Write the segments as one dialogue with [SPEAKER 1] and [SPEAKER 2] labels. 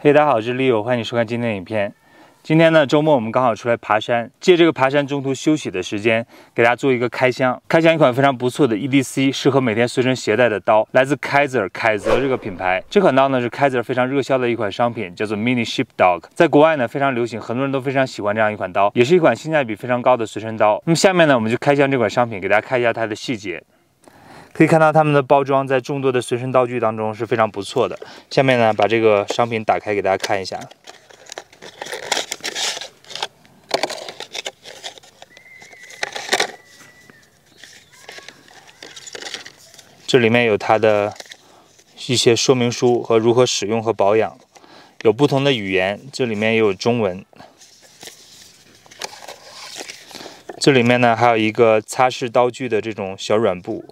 [SPEAKER 1] 嘿，大家好，我是 Leo， 欢迎收看今天的影片。今天呢，周末我们刚好出来爬山，借这个爬山中途休息的时间，给大家做一个开箱。开箱一款非常不错的 EDC， 适合每天随身携带的刀，来自凯泽这个品牌。这款刀呢是凯泽非常热销的一款商品，叫做 Mini Sheepdog， 在国外呢非常流行，很多人都非常喜欢这样一款刀，也是一款性价比非常高的随身刀。那么下面呢，我们就开箱这款商品，给大家看一下它的细节。可以看到它们的包装在众多的随身刀具当中是非常不错的。下面呢，把这个商品打开给大家看一下。这里面有它的一些说明书和如何使用和保养，有不同的语言，这里面也有中文。这里面呢还有一个擦拭刀具的这种小软布。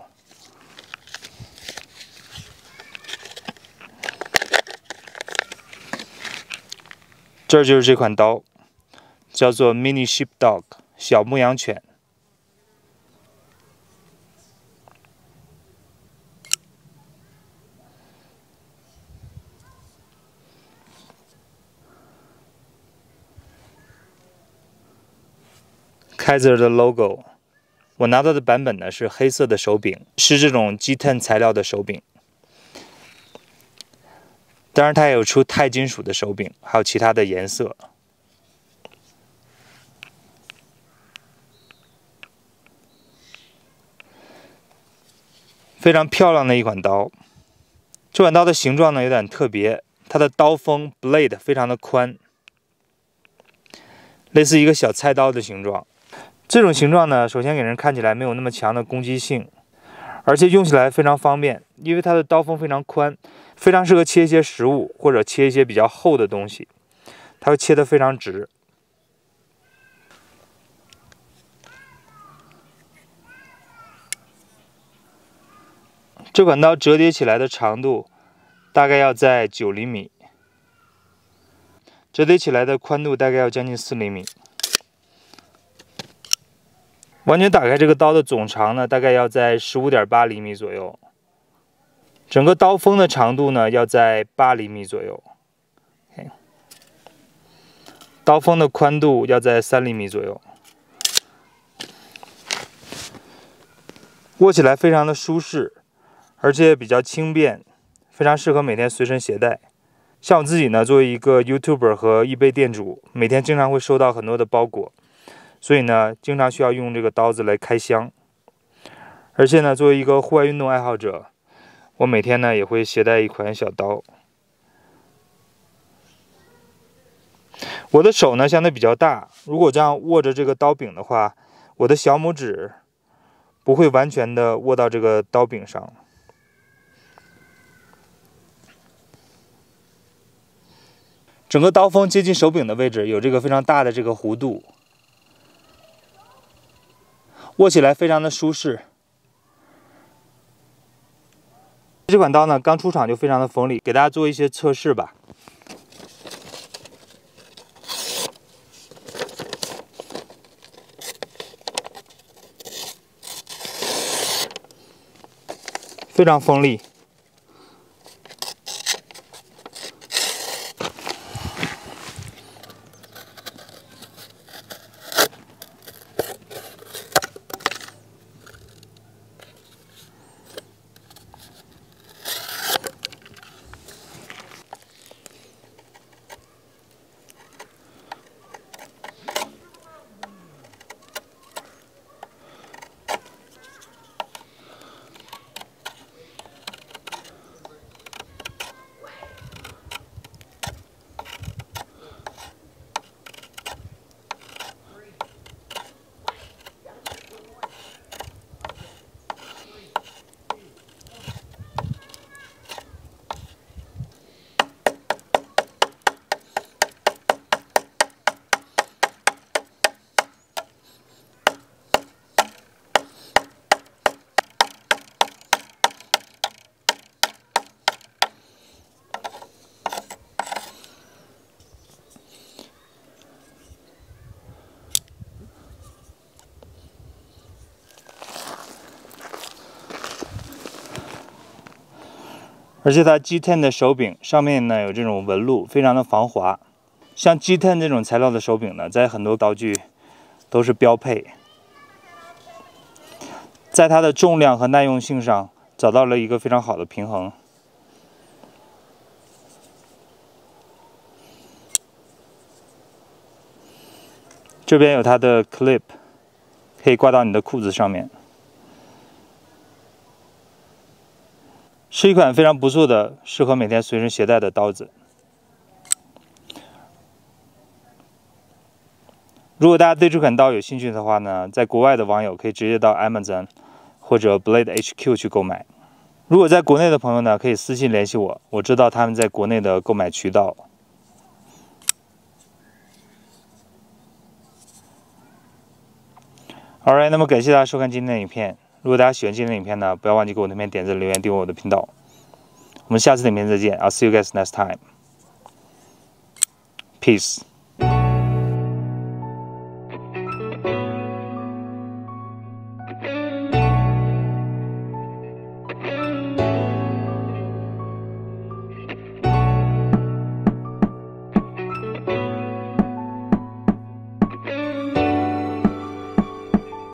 [SPEAKER 1] 这就是这款刀，叫做 Mini Sheepdog 小牧羊犬。凯泽的 logo， 我拿到的版本呢是黑色的手柄，是这种积碳材料的手柄。当然，它也有出钛金属的手柄，还有其他的颜色。非常漂亮的一款刀。这款刀的形状呢有点特别，它的刀锋 blade 非常的宽，类似一个小菜刀的形状。这种形状呢，首先给人看起来没有那么强的攻击性，而且用起来非常方便，因为它的刀锋非常宽，非常适合切一些食物或者切一些比较厚的东西，它会切得非常直。这款刀折叠起来的长度大概要在9厘米，折叠起来的宽度大概要将近4厘米。完全打开这个刀的总长呢，大概要在15.8厘米左右。整个刀锋的长度呢，要在8厘米左右。刀锋的宽度要在3厘米左右。握起来非常的舒适，而且比较轻便，非常适合每天随身携带。像我自己呢，作为一个 YouTuber 和易贝店主，每天经常会收到很多的包裹，所以呢，经常需要用这个刀子来开箱。而且呢，作为一个户外运动爱好者，我每天呢也会携带一款小刀。我的手呢相对比较大，如果这样握着这个刀柄的话，我的小拇指不会完全的握到这个刀柄上。整个刀锋接近手柄的位置有这个非常大的这个弧度，握起来非常的舒适。这款刀呢刚出厂就非常的锋利，给大家做一些测试吧。非常锋利。而且它 G10 的手柄上面呢有这种纹路，非常的防滑。像 G10 这种材料的手柄呢，在很多刀具都是标配。在它的重量和耐用性上找到了一个非常好的平衡。这边有它的 clip， 可以挂到你的裤子上面，是一款非常不错的、适合每天随身携带的刀子。如果大家对这款刀有兴趣的话呢，在国外的网友可以直接到 Amazon 或者 Blade HQ 去购买。如果在国内的朋友呢，可以私信联系我，我知道他们在国内的购买渠道。Alright， 那么感谢大家收看今天的影片。如果大家喜欢今天的影片呢，不要忘记给我那边点赞、留言、订阅我的频道。我们下次影片再见。I'll see you guys next time. Peace.